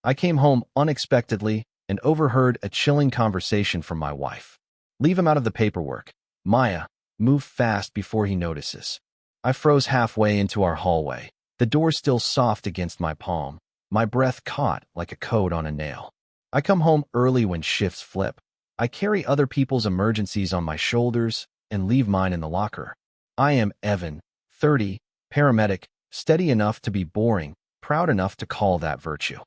I came home unexpectedly and overheard a chilling conversation from my wife. Leave him out of the paperwork. Maya, move fast before he notices. I froze halfway into our hallway, the door still soft against my palm, my breath caught like a code on a nail. I come home early when shifts flip. I carry other people's emergencies on my shoulders and leave mine in the locker. I am Evan, 30, paramedic, steady enough to be boring, proud enough to call that virtue.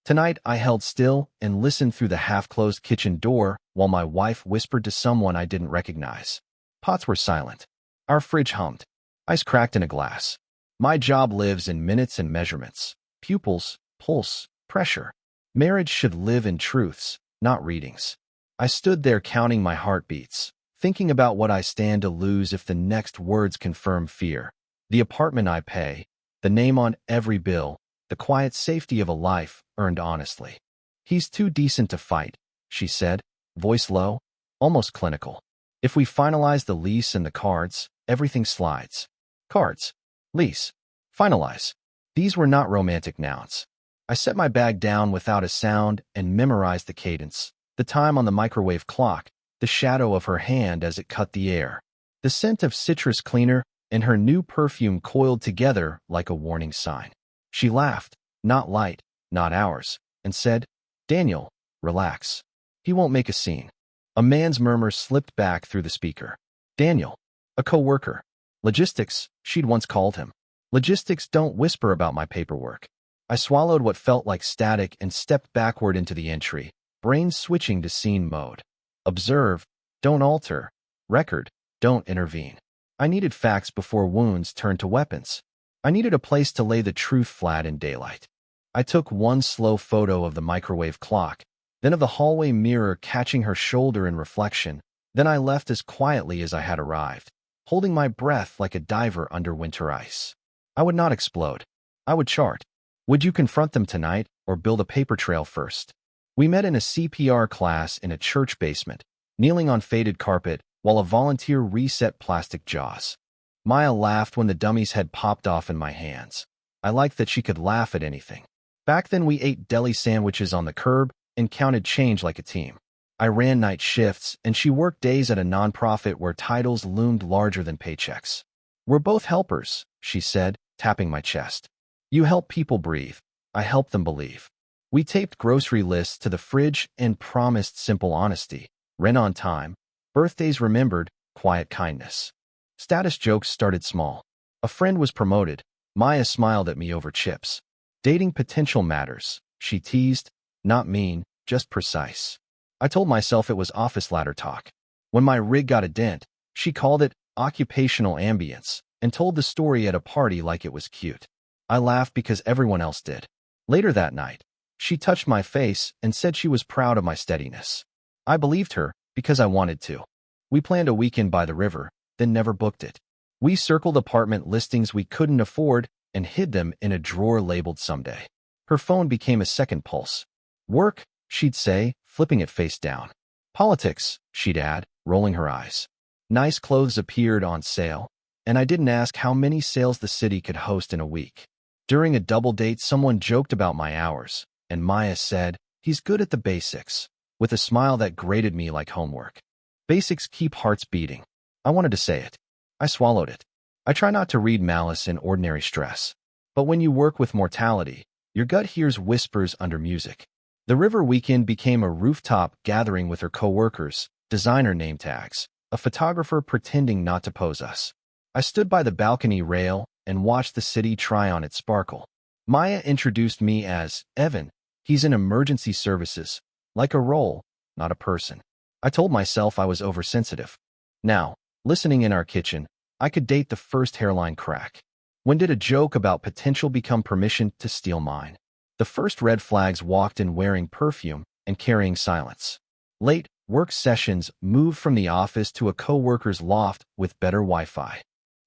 Tonight, I held still and listened through the half-closed kitchen door while my wife whispered to someone I didn't recognize. Pots were silent. Our fridge hummed. Ice cracked in a glass. My job lives in minutes and measurements. Pupils, pulse, pressure. Marriage should live in truths, not readings. I stood there counting my heartbeats, thinking about what I stand to lose if the next words confirm fear. The apartment I pay, the name on every bill, the quiet safety of a life earned honestly. He's too decent to fight, she said, voice low, almost clinical. If we finalize the lease and the cards, everything slides. Cards, lease, finalize. These were not romantic nouns. I set my bag down without a sound and memorized the cadence, the time on the microwave clock, the shadow of her hand as it cut the air, the scent of citrus cleaner and her new perfume coiled together like a warning sign. She laughed, not light, not ours, and said, "Daniel, relax. He won't make a scene." A man's murmur slipped back through the speaker. Daniel, a co-worker. Logistics, she'd once called him. Logistics don't whisper about my paperwork. I swallowed what felt like static and stepped backward into the entry, brain switching to scene mode. Observe, don't alter. Record, don't intervene. I needed facts before wounds turned to weapons. I needed a place to lay the truth flat in daylight. I took one slow photo of the microwave clock, then of the hallway mirror catching her shoulder in reflection. Then I left as quietly as I had arrived, holding my breath like a diver under winter ice. I would not explode. I would chart. Would you confront them tonight or build a paper trail first? We met in a CPR class in a church basement, kneeling on faded carpet while a volunteer reset plastic jaws. Maya laughed when the dummies had popped off in my hands. I liked that she could laugh at anything. Back then we ate deli sandwiches on the curb and counted change like a team. I ran night shifts and she worked days at a nonprofit where titles loomed larger than paychecks. We're both helpers, she said, tapping my chest. You help people breathe. I help them believe. We taped grocery lists to the fridge and promised simple honesty. Rent on time. Birthdays remembered. Quiet kindness. Status jokes started small. A friend was promoted. Maya smiled at me over chips. Dating potential matters, she teased. Not mean, just precise. I told myself it was office ladder talk. When my rig got a dent, she called it occupational ambience and told the story at a party like it was cute. I laughed because everyone else did. Later that night, she touched my face and said she was proud of my steadiness. I believed her because I wanted to. We planned a weekend by the river, then never booked it. We circled apartment listings we couldn't afford and hid them in a drawer labeled someday. Her phone became a second pulse. Work, she'd say, flipping it face down. Politics, she'd add, rolling her eyes. Nice clothes appeared on sale, and I didn't ask how many sales the city could host in a week. During a double date, someone joked about my hours, and Maya said, "He's good at the basics," with a smile that grated me like homework. Basics keep hearts beating. I wanted to say it. I swallowed it. I try not to read malice in ordinary stress. But when you work with mortality, your gut hears whispers under music. The river weekend became a rooftop gathering with her coworkers, designer name tags, a photographer pretending not to pose us. I stood by the balcony rail and watched the city try on its sparkle. Maya introduced me as Evan. He's in emergency services, like a role, not a person. I told myself I was oversensitive. Now, listening in our kitchen, I could date the first hairline crack. When did a joke about potential become permission to steal mine? The first red flags walked in wearing perfume and carrying silence. Late work sessions moved from the office to a co-worker's loft with better Wi-Fi.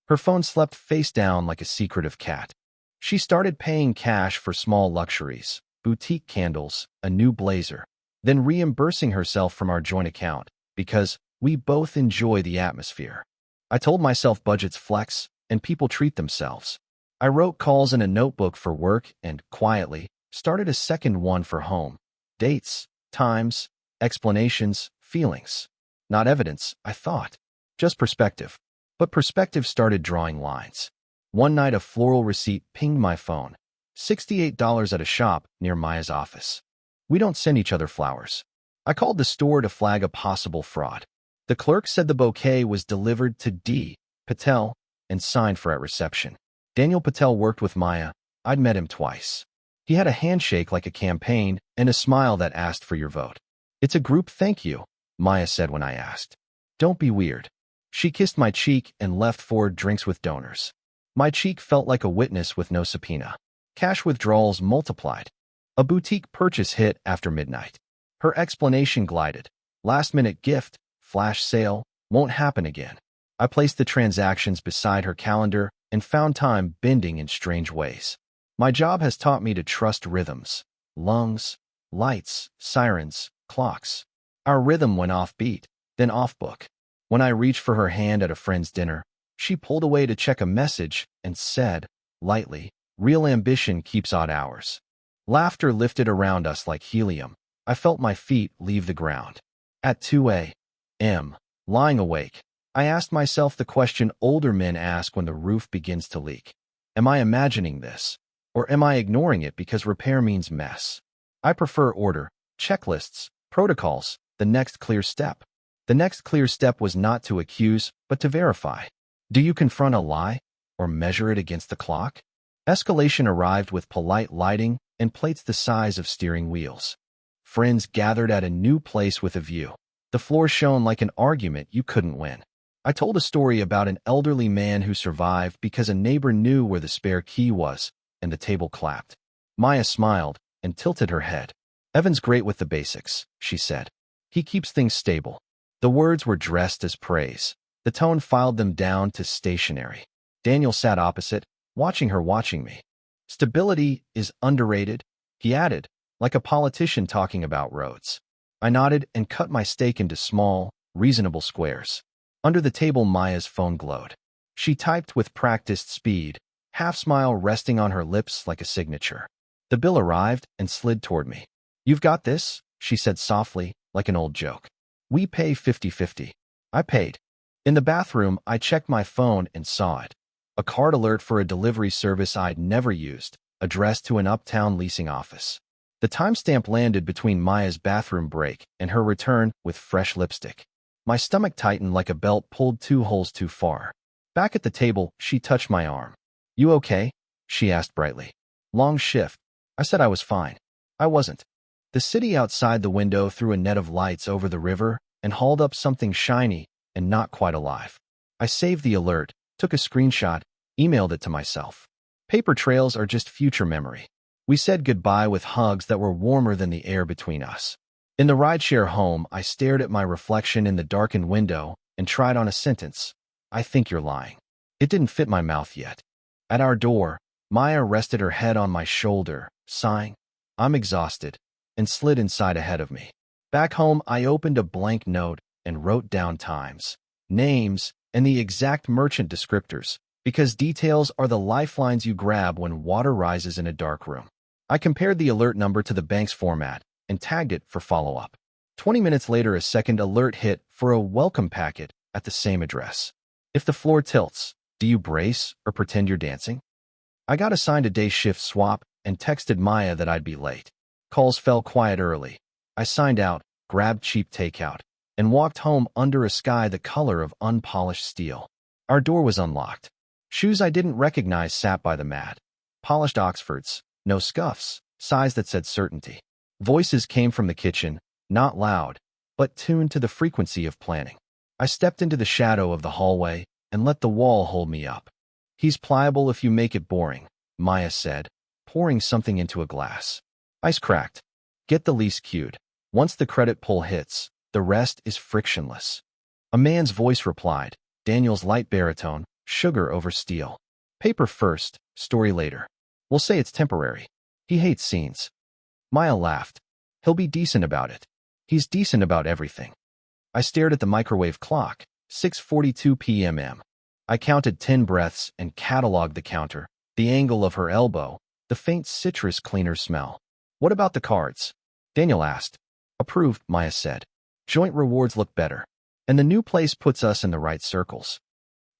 Her phone slept face down like a secretive cat. She started paying cash for small luxuries, boutique candles, a new blazer, then reimbursing herself from our joint account because we both enjoy the atmosphere. I told myself budgets flex and people treat themselves. I wrote calls in a notebook for work and, quietly, Started a second one for home. Dates, times, explanations, feelings. Not evidence, I thought. Just perspective. But perspective started drawing lines. One night a floral receipt pinged my phone. $68 at a shop near Maya's office. We don't send each other flowers. I called the store to flag a possible fraud. The clerk said the bouquet was delivered to D. Patel and signed for at reception. Daniel Patel worked with Maya. I'd met him twice. He had a handshake like a campaign and a smile that asked for your vote. It's a group thank you, Maya said when I asked. Don't be weird. She kissed my cheek and left for drinks with donors. My cheek felt like a witness with no subpoena. Cash withdrawals multiplied. A boutique purchase hit after midnight. Her explanation glided. Last-minute gift, flash sale, won't happen again. I placed the transactions beside her calendar and found time bending in strange ways. My job has taught me to trust rhythms. Lungs, lights, sirens, clocks. Our rhythm went off-beat, then off-book. When I reached for her hand at a friend's dinner, she pulled away to check a message and said, lightly, real ambition keeps odd hours. Laughter lifted around us like helium. I felt my feet leave the ground. At 2 a.m., lying awake, I asked myself the question older men ask when the roof begins to leak. Am I imagining this? Or am I ignoring it because repair means mess? I prefer order, checklists, protocols, the next clear step. The next clear step was not to accuse, but to verify. Do you confront a lie or measure it against the clock? Escalation arrived with polite lighting and plates the size of steering wheels. Friends gathered at a new place with a view. The floor shone like an argument you couldn't win. I told a story about an elderly man who survived because a neighbor knew where the spare key was, and the table clapped. Maya smiled and tilted her head. Evan's great with the basics, she said. He keeps things stable. The words were dressed as praise. The tone filed them down to stationary. Daniel sat opposite, watching her watching me. Stability is underrated, he added, like a politician talking about roads. I nodded and cut my steak into small, reasonable squares. Under the table, Maya's phone glowed. She typed with practiced speed, half-smile resting on her lips like a signature. The bill arrived and slid toward me. You've got this, she said softly, like an old joke. We pay 50-50. I paid. In the bathroom, I checked my phone and saw it. A card alert for a delivery service I'd never used, addressed to an uptown leasing office. The timestamp landed between Maya's bathroom break and her return with fresh lipstick. My stomach tightened like a belt pulled 2 holes too far. Back at the table, she touched my arm. You okay? She asked brightly. Long shift. I said I was fine. I wasn't. The city outside the window threw a net of lights over the river and hauled up something shiny and not quite alive. I saved the alert, took a screenshot, emailed it to myself. Paper trails are just future memory. We said goodbye with hugs that were warmer than the air between us. In the rideshare home, I stared at my reflection in the darkened window and tried on a sentence. I think you're lying. It didn't fit my mouth yet. At our door, Maya rested her head on my shoulder, sighing. I'm exhausted, and slid inside ahead of me. Back home, I opened a blank note and wrote down times, names, and the exact merchant descriptors, because details are the lifelines you grab when water rises in a dark room. I compared the alert number to the bank's format and tagged it for follow-up. 20 minutes later, a second alert hit for a welcome packet at the same address. If the floor tilts, do you brace or pretend you're dancing? I got assigned a day shift swap and texted Maya that I'd be late. Calls fell quiet early. I signed out, grabbed cheap takeout, and walked home under a sky the color of unpolished steel. Our door was unlocked. Shoes I didn't recognize sat by the mat. Polished Oxfords, no scuffs, size that said certainty. Voices came from the kitchen, not loud, but tuned to the frequency of planning. I stepped into the shadow of the hallway and let the wall hold me up. He's pliable if you make it boring, Maya said, pouring something into a glass. Ice cracked. Get the lease queued. Once the credit pull hits, the rest is frictionless. A man's voice replied, Daniel's light baritone, sugar over steel. Paper first, story later. We'll say it's temporary. He hates scenes. Maya laughed. He'll be decent about it. He's decent about everything. I stared at the microwave clock, 6:42 p.m. I counted 10 breaths and cataloged the counter, the angle of her elbow, the faint citrus cleaner smell. What about the cards? Daniel asked. Approved, Maya said. Joint rewards look better. And the new place puts us in the right circles.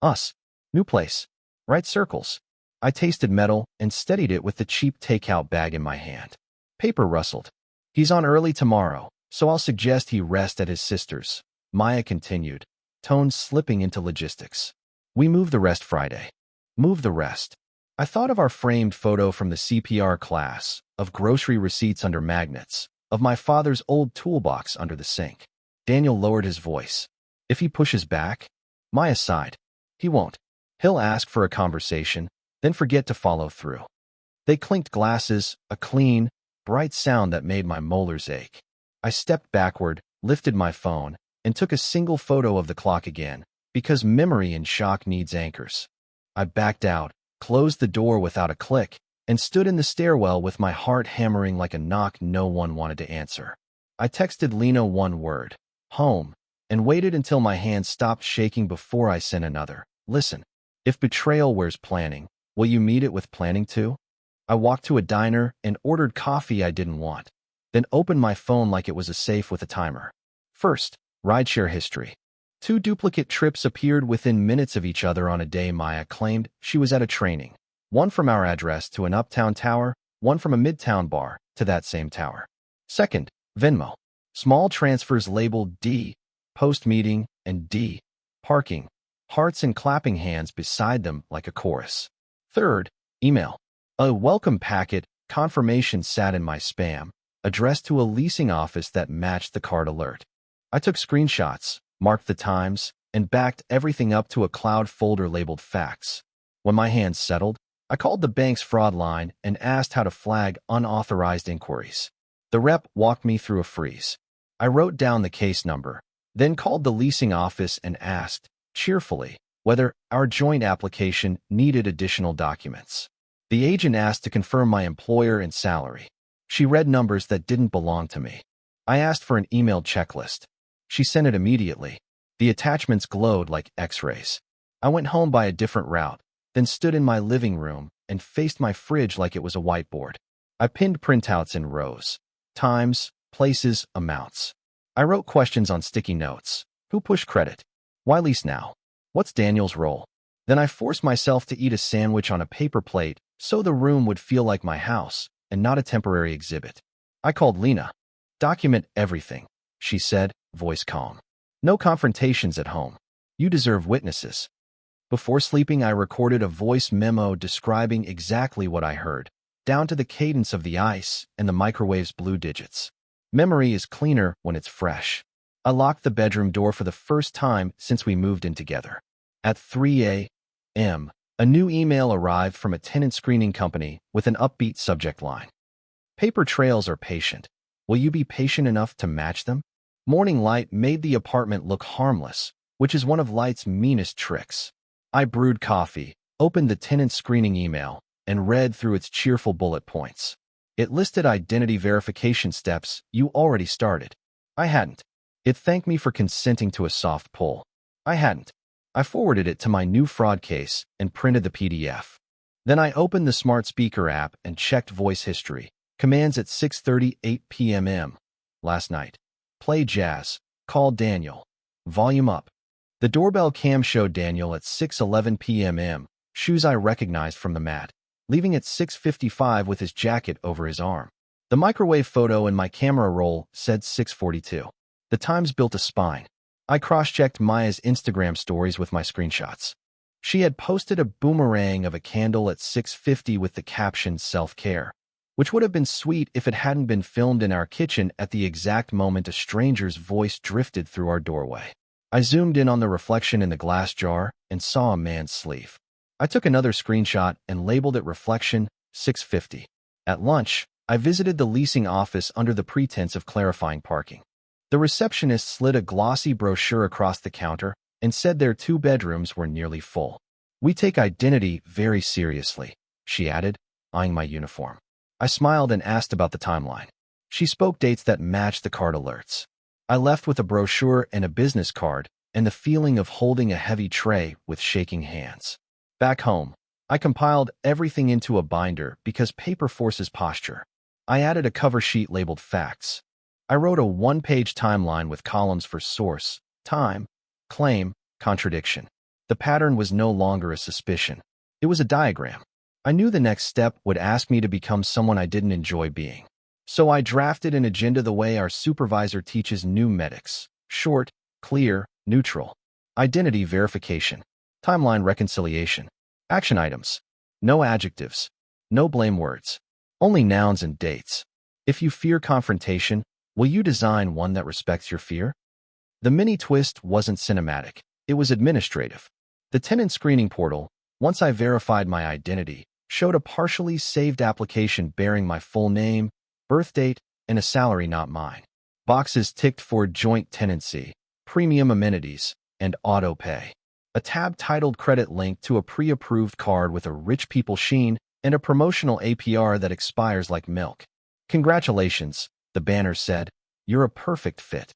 Us. New place. Right circles. I tasted metal and steadied it with the cheap takeout bag in my hand. Paper rustled. He's on early tomorrow, so I'll suggest he rest at his sister's. Maya continued, tone slipping into logistics. We move the rest Friday. Move the rest. I thought of our framed photo from the CPR class, of grocery receipts under magnets, of my father's old toolbox under the sink. Daniel lowered his voice. If he pushes back? Maya sighed. He won't. He'll ask for a conversation, then forget to follow through. They clinked glasses, a clean, bright sound that made my molars ache. I stepped backward, lifted my phone, and took a single photo of the clock again, because memory in shock needs anchors. I backed out, closed the door without a click, and stood in the stairwell with my heart hammering like a knock no one wanted to answer. I texted Lena one word, home, and waited until my hands stopped shaking before I sent another. Listen, if betrayal wears planning, will you meet it with planning too? I walked to a diner and ordered coffee I didn't want, then opened my phone like it was a safe with a timer. First, rideshare history. 2 duplicate trips appeared within minutes of each other on a day Maya claimed she was at a training. One from our address to an uptown tower, one from a midtown bar to that same tower. Second, Venmo. Small transfers labeled D, post-meeting, and D, parking. Hearts and clapping hands beside them like a chorus. Third, email. A welcome packet, confirmation sat in my spam, addressed to a leasing office that matched the card alert. I took screenshots, marked the times, and backed everything up to a cloud folder labeled fax. When my hands settled, I called the bank's fraud line and asked how to flag unauthorized inquiries. The rep walked me through a freeze. I wrote down the case number, then called the leasing office and asked, cheerfully, whether our joint application needed additional documents. The agent asked to confirm my employer and salary. She read numbers that didn't belong to me. I asked for an emailed checklist. She sent it immediately. The attachments glowed like X-rays. I went home by a different route, then stood in my living room and faced my fridge like it was a whiteboard. I pinned printouts in rows. Times, places, amounts. I wrote questions on sticky notes. Who pushed credit? Why lease now? What's Daniel's role? Then I forced myself to eat a sandwich on a paper plate so the room would feel like my house and not a temporary exhibit. I called Lena. Document everything, she said, voice calm. No confrontations at home. You deserve witnesses. Before sleeping, I recorded a voice memo describing exactly what I heard, down to the cadence of the ice and the microwave's blue digits. Memory is cleaner when it's fresh. I locked the bedroom door for the first time since we moved in together. At 3 a.m., a new email arrived from a tenant screening company with an upbeat subject line. Paper trails are patient. Will you be patient enough to match them? Morning light made the apartment look harmless, which is one of light's meanest tricks. I brewed coffee, opened the tenant screening email, and read through its cheerful bullet points. It listed identity verification steps you already started. I hadn't. It thanked me for consenting to a soft pull. I hadn't. I forwarded it to my new fraud case and printed the PDF. Then I opened the smart speaker app and checked voice history. Commands at 6:38 p.m. last night. Play jazz. Call Daniel. Volume up. The doorbell cam showed Daniel at 6:11 p.m. Shoes I recognized from the mat, leaving at 6:55 with his jacket over his arm. The microwave photo in my camera roll said 6:42. The times built a spine. I cross-checked Maya's Instagram stories with my screenshots. She had posted a boomerang of a candle at 6:50 with the caption self-care, which would have been sweet if it hadn't been filmed in our kitchen at the exact moment a stranger's voice drifted through our doorway. I zoomed in on the reflection in the glass jar and saw a man's sleeve. I took another screenshot and labeled it Reflection 650. At lunch, I visited the leasing office under the pretense of clarifying parking. The receptionist slid a glossy brochure across the counter and said their 2 bedrooms were nearly full. We take identity very seriously, she added, eyeing my uniform. I smiled and asked about the timeline. She spoke dates that matched the card alerts. I left with a brochure and a business card and the feeling of holding a heavy tray with shaking hands. Back home, I compiled everything into a binder because paper forces posture. I added a cover sheet labeled Facts. I wrote a one-page timeline with columns for source, time, claim, contradiction. The pattern was no longer a suspicion. It was a diagram. I knew the next step would ask me to become someone I didn't enjoy being. So I drafted an agenda the way our supervisor teaches new medics. Short, clear, neutral. Identity verification. Timeline reconciliation. Action items. No adjectives. No blame words. Only nouns and dates. If you fear confrontation, will you design one that respects your fear? The mini twist wasn't cinematic. It was administrative. The tenant screening portal, once I verified my identity, showed a partially saved application bearing my full name, birth date, and a salary not mine. Boxes ticked for joint tenancy, premium amenities, and auto pay. A tab titled Credit linked to a pre-approved card with a rich people sheen and a promotional APR that expires like milk. Congratulations, the banner said. You're a perfect fit.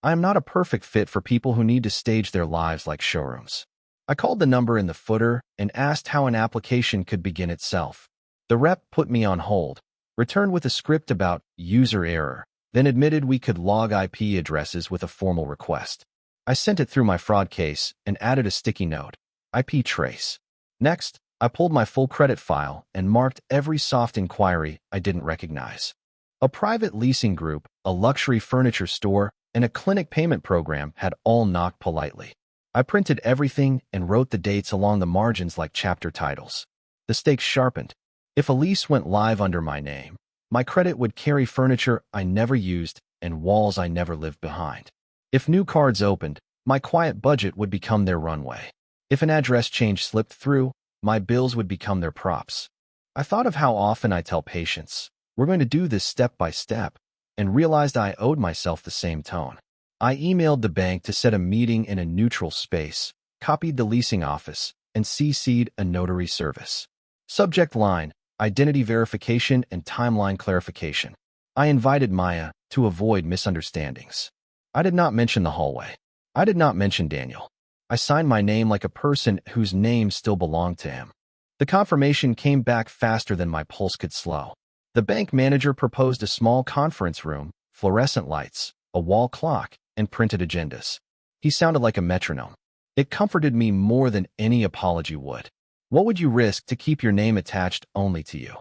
I am not a perfect fit for people who need to stage their lives like showrooms. I called the number in the footer and asked how an application could begin itself. The rep put me on hold, returned with a script about user error, then admitted we could log IP addresses with a formal request. I sent it through my fraud case and added a sticky note, IP trace. Next, I pulled my full credit file and marked every soft inquiry I didn't recognize. A private leasing group, a luxury furniture store, and a clinic payment program had all knocked politely. I printed everything and wrote the dates along the margins like chapter titles. The stakes sharpened. If a lease went live under my name, my credit would carry furniture I never used and walls I never lived behind. If new cards opened, my quiet budget would become their runway. If an address change slipped through, my bills would become their props. I thought of how often I tell patients, we're going to do this step by step, and realized I owed myself the same tone. I emailed the bank to set a meeting in a neutral space, copied the leasing office, and CC'd a notary service. Subject line, identity verification and timeline clarification. I invited Maya to avoid misunderstandings. I did not mention the hallway. I did not mention Daniel. I signed my name like a person whose name still belonged to him. The confirmation came back faster than my pulse could slow. The bank manager proposed a small conference room, fluorescent lights, a wall clock, and printed agendas. He sounded like a metronome. It comforted me more than any apology would. What would you risk to keep your name attached only to you?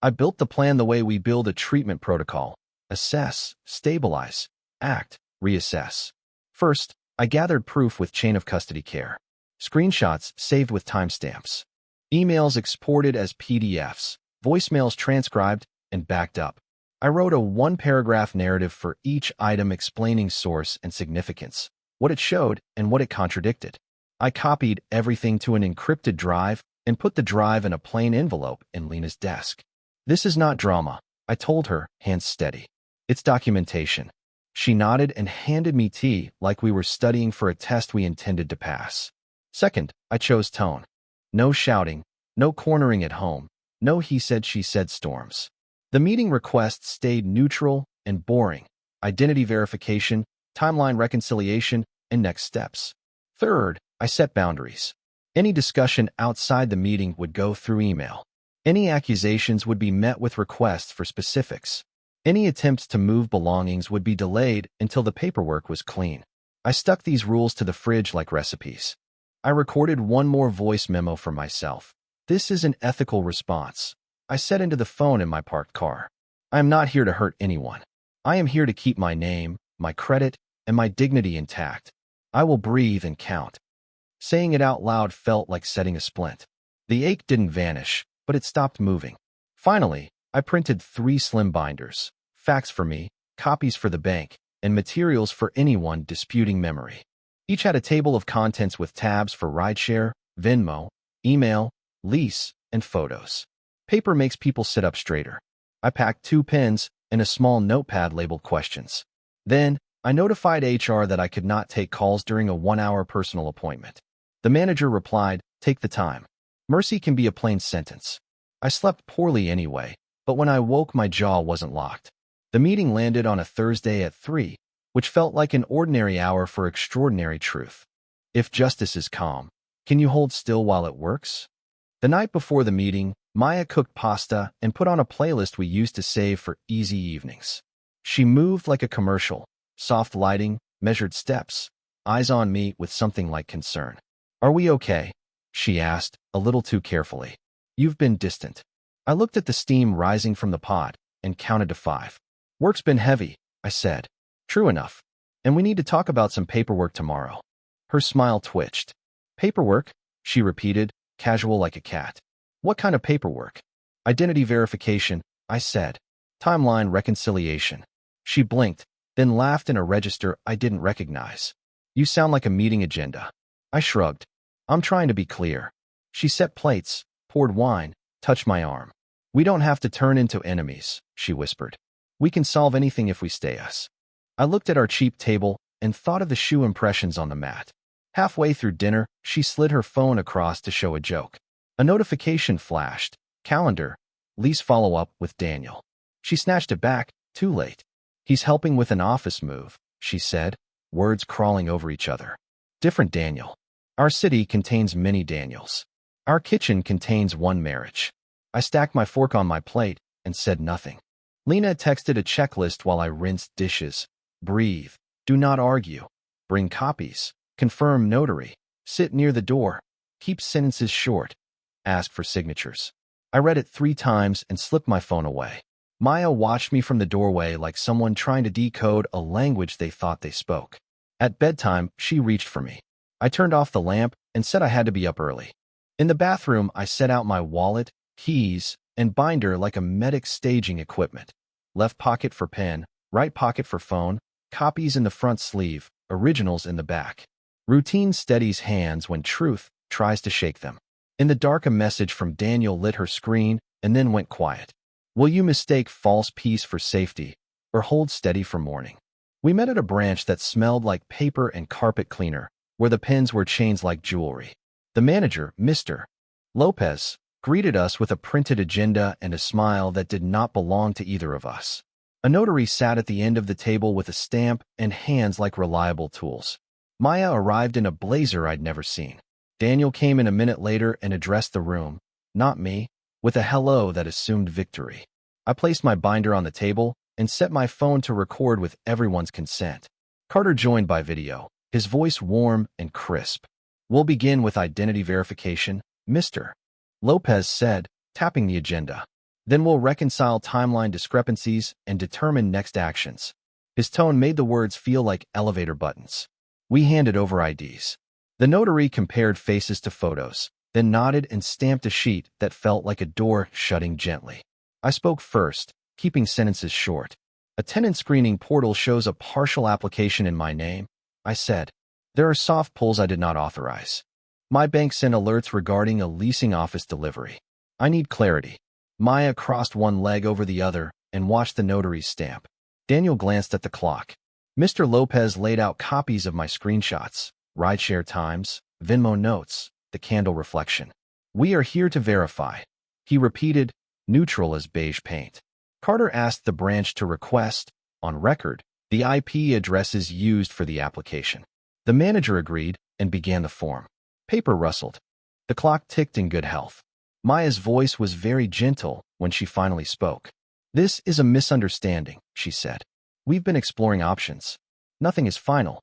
I built the plan the way we build a treatment protocol. Assess, stabilize, act, reassess. First, I gathered proof with chain of custody care. Screenshots saved with timestamps. Emails exported as PDFs. Voicemails transcribed and backed up. I wrote a one-paragraph narrative for each item explaining source and significance, what it showed and what it contradicted. I copied everything to an encrypted drive and put the drive in a plain envelope in Lena's desk. This is not drama, I told her, hands steady. It's documentation. She nodded and handed me tea like we were studying for a test we intended to pass. Second, I chose tone. No shouting, no cornering at home, no he said she said storms. The meeting request stayed neutral and boring. Identity verification, timeline reconciliation, and next steps. Third, I set boundaries. Any discussion outside the meeting would go through email. Any accusations would be met with requests for specifics. Any attempts to move belongings would be delayed until the paperwork was clean. I stuck these rules to the fridge like recipes. I recorded one more voice memo for myself. This is an ethical response. I said into the phone in my parked car. I am not here to hurt anyone. I am here to keep my name, my credit, and my dignity intact. I will breathe and count. Saying it out loud felt like setting a splint. The ache didn't vanish, but it stopped moving. Finally, I printed 3 slim binders, facts for me, copies for the bank, and materials for anyone disputing memory. Each had a table of contents with tabs for rideshare, Venmo, email, lease, and photos. Paper makes people sit up straighter. I packed 2 pens and a small notepad labeled questions. Then, I notified HR that I could not take calls during a 1-hour personal appointment. The manager replied, "Take the time. Mercy can be a plain sentence." I slept poorly anyway, but when I woke my jaw wasn't locked. The meeting landed on a Thursday at 3, which felt like an ordinary hour for extraordinary truth. If justice is calm, can you hold still while it works? The night before the meeting, Maya cooked pasta and put on a playlist we used to save for easy evenings. She moved like a commercial, soft lighting, measured steps, eyes on me with something like concern. "Are we okay?" she asked, a little too carefully. "You've been distant." I looked at the steam rising from the pot and counted to 5. "Work's been heavy," I said. "True enough. And we need to talk about some paperwork tomorrow." Her smile twitched. "Paperwork?" she repeated, casual like a cat. "What kind of paperwork?" "Identity verification," I said. "Timeline reconciliation." She blinked, then laughed in a register I didn't recognize. "You sound like a meeting agenda." I shrugged. "I'm trying to be clear." She set plates, poured wine, touched my arm. "We don't have to turn into enemies," she whispered. "We can solve anything if we stay us." I looked at our cheap table and thought of the shoe impressions on the mat. Halfway through dinner, she slid her phone across to show a joke. A notification flashed. "Calendar. Lease follow-up with Daniel." She snatched it back, too late. "He's helping with an office move," she said, words crawling over each other. "Different Daniel. Our city contains many Daniels. Our kitchen contains one marriage." I stacked my fork on my plate and said nothing. Lena texted a checklist while I rinsed dishes. "Breathe. Do not argue. Bring copies. Confirm notary. Sit near the door. Keep sentences short. Ask for signatures." I read it 3 times and slipped my phone away. Maya watched me from the doorway like someone trying to decode a language they thought they spoke. At bedtime, she reached for me. I turned off the lamp and said I had to be up early. In the bathroom, I set out my wallet, keys, and binder like a medic staging equipment. Left pocket for pen, right pocket for phone, copies in the front sleeve, originals in the back. Routine steadies hands when truth tries to shake them. In the dark, a message from Daniel lit her screen and then went quiet. "Will you mistake false peace for safety or hold steady for mourning?" We met at a branch that smelled like paper and carpet cleaner, where the pens were chains like jewelry. The manager, Mr. Lopez, greeted us with a printed agenda and a smile that did not belong to either of us. A notary sat at the end of the table with a stamp and hands like reliable tools. Maya arrived in a blazer I'd never seen. Daniel came in a minute later and addressed the room, not me, with a hello that assumed victory. I placed my binder on the table and set my phone to record with everyone's consent. Carter joined by video, his voice warm and crisp. "We'll begin with identity verification," Mr. Lopez said, tapping the agenda. "Then we'll reconcile timeline discrepancies and determine next actions." His tone made the words feel like elevator buttons. We handed over IDs. The notary compared faces to photos, then nodded and stamped a sheet that felt like a door shutting gently. I spoke first, keeping sentences short. "A tenant screening portal shows a partial application in my name," I said. "There are soft pulls I did not authorize. My bank sent alerts regarding a leasing office delivery. I need clarity." Maya crossed one leg over the other and watched the notary's stamp. Daniel glanced at the clock. Mr. Lopez laid out copies of my screenshots, rideshare times, Venmo notes, the candle reflection. "We are here to verify," he repeated, neutral as beige paint. Carter asked the branch to request, on record, the IP addresses used for the application. The manager agreed and began the form. Paper rustled. The clock ticked in good health. Maya's voice was very gentle when she finally spoke. "This is a misunderstanding," she said. "We've been exploring options. Nothing is final."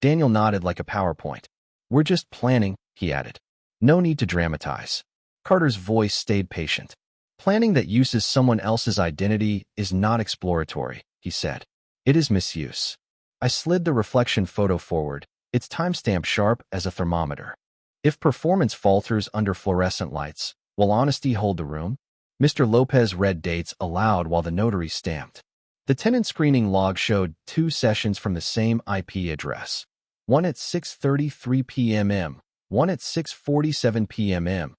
Daniel nodded like a PowerPoint. "We're just planning," he added. "No need to dramatize." Carter's voice stayed patient. "Planning that uses someone else's identity is not exploratory," he said. "It is misuse." I slid the reflection photo forward, its timestamp sharp as a thermometer. "If performance falters under fluorescent lights, will honesty hold the room?" Mr. Lopez read dates aloud while the notary stamped. The tenant screening log showed 2 sessions from the same IP address. One at 6:33 p.m., one at 6:47 p.m.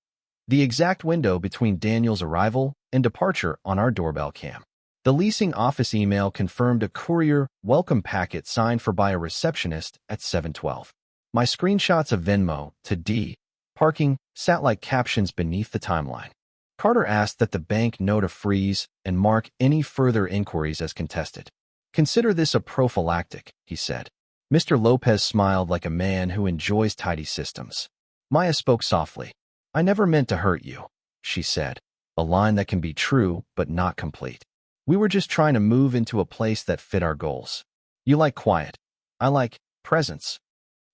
The exact window between Daniel's arrival and departure on our doorbell cam. The leasing office email confirmed a courier welcome packet signed for by a receptionist at 7:12. My screenshots of Venmo to D. Parking sat like captions beneath the timeline. Carter asked that the bank note a freeze and mark any further inquiries as contested. "Consider this a prophylactic," he said. Mr. Lopez smiled like a man who enjoys tidy systems. Maya spoke softly. I never meant to hurt you, she said, a line that can be true but not complete. We were just trying to move into a place that fit our goals. You like quiet. I like presence.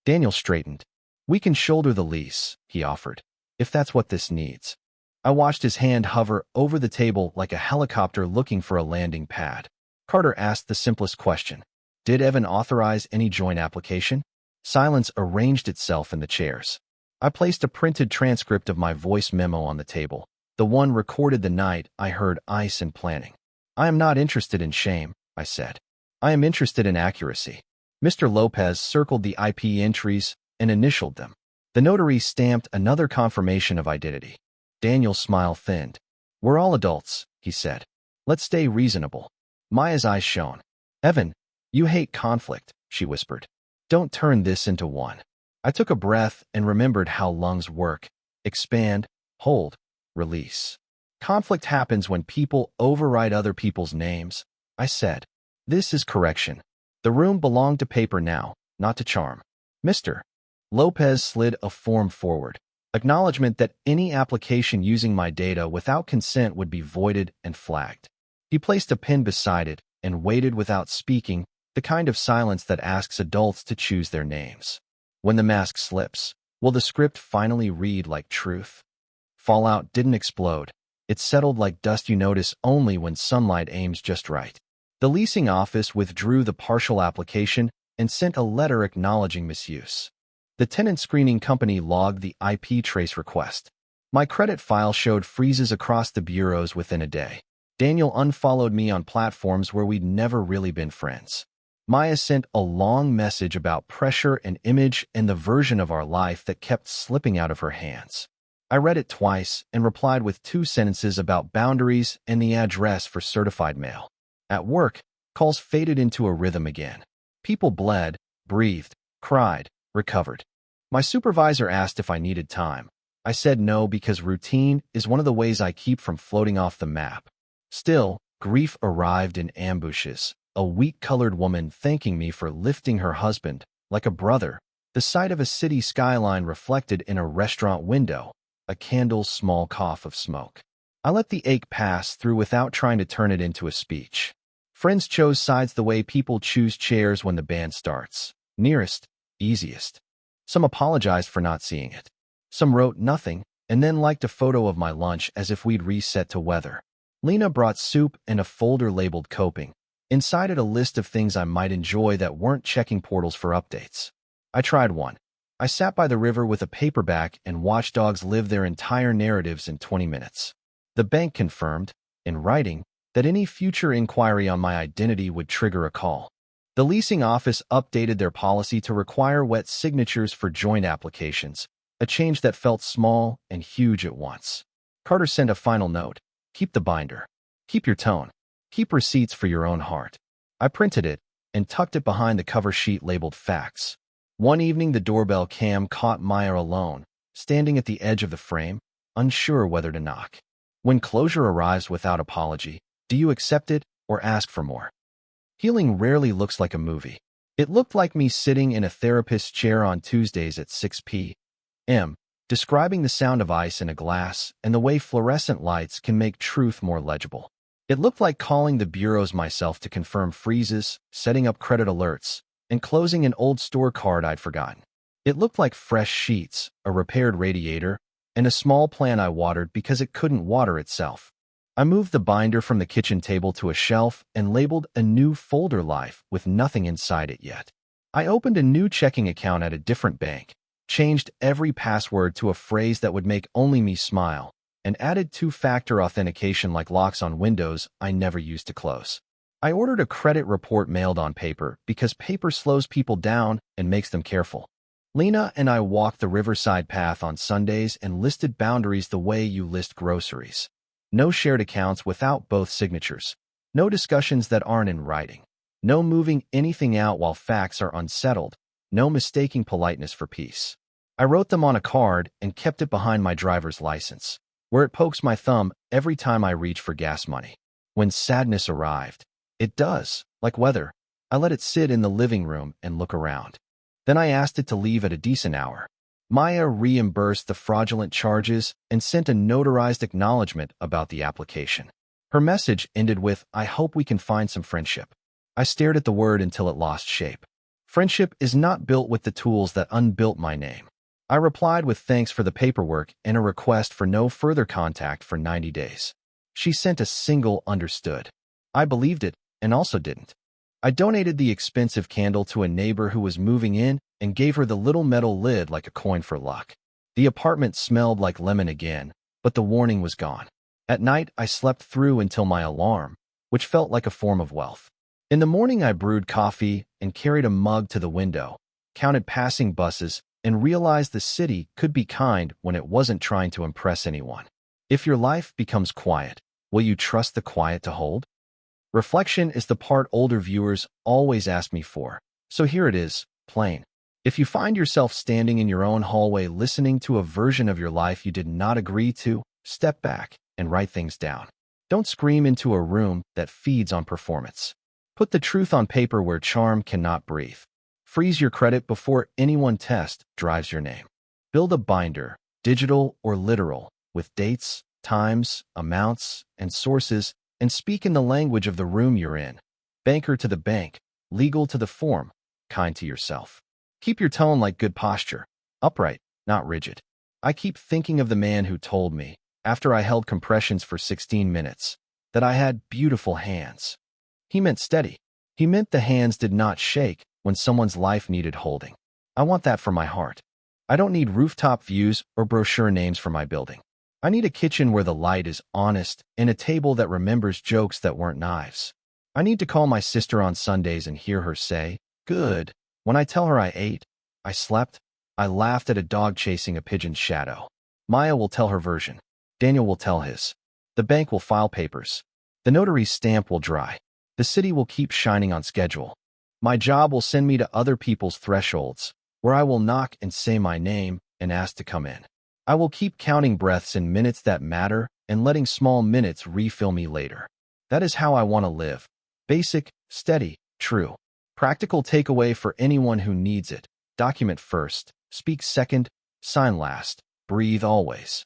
Daniel straightened. We can shoulder the lease, he offered, if that's what this needs. I watched his hand hover over the table like a helicopter looking for a landing pad. Carter asked the simplest question. Did Evan authorize any joint application? Silence arranged itself in the chairs. I placed a printed transcript of my voice memo on the table, the one recorded the night I heard ice and planning. I am not interested in shame, I said. I am interested in accuracy. Mr. Lopez circled the IP entries and initialed them. The notary stamped another confirmation of identity. Daniel's smile thinned. We're all adults, he said. Let's stay reasonable. Maya's eyes shone. Evan, you hate conflict, she whispered. Don't turn this into one. I took a breath and remembered how lungs work. Expand, hold, release. Conflict happens when people override other people's names, I said. This is correction. The room belonged to paper now, not to charm. Mr. Lopez slid a form forward. Acknowledgement that any application using my data without consent would be voided and flagged. He placed a pen beside it and waited without speaking, the kind of silence that asks adults to choose their names. When the mask slips, will the script finally read like truth? Fallout didn't explode. It settled like dust you notice only when sunlight aims just right. The leasing office withdrew the partial application and sent a letter acknowledging misuse. The tenant screening company logged the IP trace request. My credit file showed freezes across the bureaus within a day. Daniel unfollowed me on platforms where we'd never really been friends. Maya sent a long message about pressure and image and the version of our life that kept slipping out of her hands. I read it twice and replied with 2 sentences about boundaries and the address for certified mail. At work, calls faded into a rhythm again. People bled, breathed, cried, recovered. My supervisor asked if I needed time. I said no because routine is one of the ways I keep from floating off the map. Still, grief arrived in ambushes. A wheat-colored woman thanking me for lifting her husband, like a brother. The sight of a city skyline reflected in a restaurant window. A candle's small cough of smoke. I let the ache pass through without trying to turn it into a speech. Friends chose sides the way people choose chairs when the band starts. Nearest, easiest. Some apologized for not seeing it. Some wrote nothing, and then liked a photo of my lunch as if we'd reset to weather. Lena brought soup and a folder labeled coping. Inside it a list of things I might enjoy that weren't checking portals for updates. I tried one. I sat by the river with a paperback and watched dogs live their entire narratives in 20 minutes. The bank confirmed, in writing, that any future inquiry on my identity would trigger a call. The leasing office updated their policy to require wet signatures for joint applications, a change that felt small and huge at once. Carter sent a final note. Keep the binder. Keep your tone. Keep receipts for your own heart. I printed it and tucked it behind the cover sheet labeled Facts. One evening the doorbell cam caught Maya alone, standing at the edge of the frame, unsure whether to knock. When closure arrives without apology, do you accept it or ask for more? Healing rarely looks like a movie. It looked like me sitting in a therapist's chair on Tuesdays at 6 p.m., describing the sound of ice in a glass and the way fluorescent lights can make truth more legible. It looked like calling the bureaus myself to confirm freezes, setting up credit alerts, and closing an old store card I'd forgotten. It looked like fresh sheets, a repaired radiator, and a small plant I watered because it couldn't water itself. I moved the binder from the kitchen table to a shelf and labeled a new folder life with nothing inside it yet. I opened a new checking account at a different bank, changed every password to a phrase that would make only me smile, and added 2-factor authentication like locks on windows I never used to close. I ordered a credit report mailed on paper because paper slows people down and makes them careful. Lena and I walked the riverside path on Sundays and listed boundaries the way you list groceries. No shared accounts without both signatures. No discussions that aren't in writing. No moving anything out while facts are unsettled. No mistaking politeness for peace. I wrote them on a card and kept it behind my driver's license, where it pokes my thumb every time I reach for gas money. When sadness arrived, it does, like weather, I let it sit in the living room and look around. Then I asked it to leave at a decent hour. Maya reimbursed the fraudulent charges and sent a notarized acknowledgement about the application. Her message ended with, "I hope we can find some friendship." I stared at the word until it lost shape. Friendship is not built with the tools that unbuilt my name. I replied with thanks for the paperwork and a request for no further contact for 90 days. She sent a single understood. I believed it and also didn't. I donated the expensive candle to a neighbor who was moving in and gave her the little metal lid like a coin for luck. The apartment smelled like lemon again, but the warning was gone. At night, I slept through until my alarm, which felt like a form of wealth. In the morning, I brewed coffee and carried a mug to the window, counted passing buses, and realized the city could be kind when it wasn't trying to impress anyone. If your life becomes quiet, will you trust the quiet to hold? Reflection is the part older viewers always ask me for, so here it is, plain. If you find yourself standing in your own hallway listening to a version of your life you did not agree to, step back and write things down. Don't scream into a room that feeds on performance. Put the truth on paper where charm cannot breathe. Freeze your credit before anyone drives your name. Build a binder, digital or literal, with dates, times, amounts, and sources, and speak in the language of the room you're in. Banker to the bank, legal to the form, kind to yourself. Keep your tone like good posture, upright, not rigid. I keep thinking of the man who told me, after I held compressions for 16 minutes, that I had beautiful hands. He meant steady. He meant the hands did not shake when someone's life needed holding. I want that for my heart. I don't need rooftop views or brochure names for my building. I need a kitchen where the light is honest and a table that remembers jokes that weren't knives. I need to call my sister on Sundays and hear her say, "Good," when I tell her I ate, I slept, I laughed at a dog chasing a pigeon's shadow. Maya will tell her version. Daniel will tell his. The bank will file papers. The notary's stamp will dry. The city will keep shining on schedule. My job will send me to other people's thresholds, where I will knock and say my name and ask to come in. I will keep counting breaths in minutes that matter and letting small minutes refill me later. That is how I want to live. Basic, steady, true. Practical takeaway for anyone who needs it. Document first, speak second, sign last, breathe always.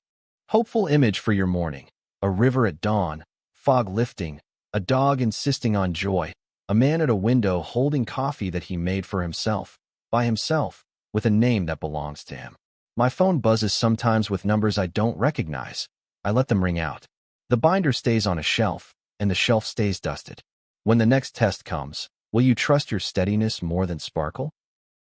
Hopeful image for your morning. A river at dawn, fog lifting, a dog insisting on joy, a man at a window holding coffee that he made for himself, by himself, with a name that belongs to him. My phone buzzes sometimes with numbers I don't recognize. I let them ring out. The binder stays on a shelf, and the shelf stays dusted. When the next test comes, will you trust your steadiness more than sparkle?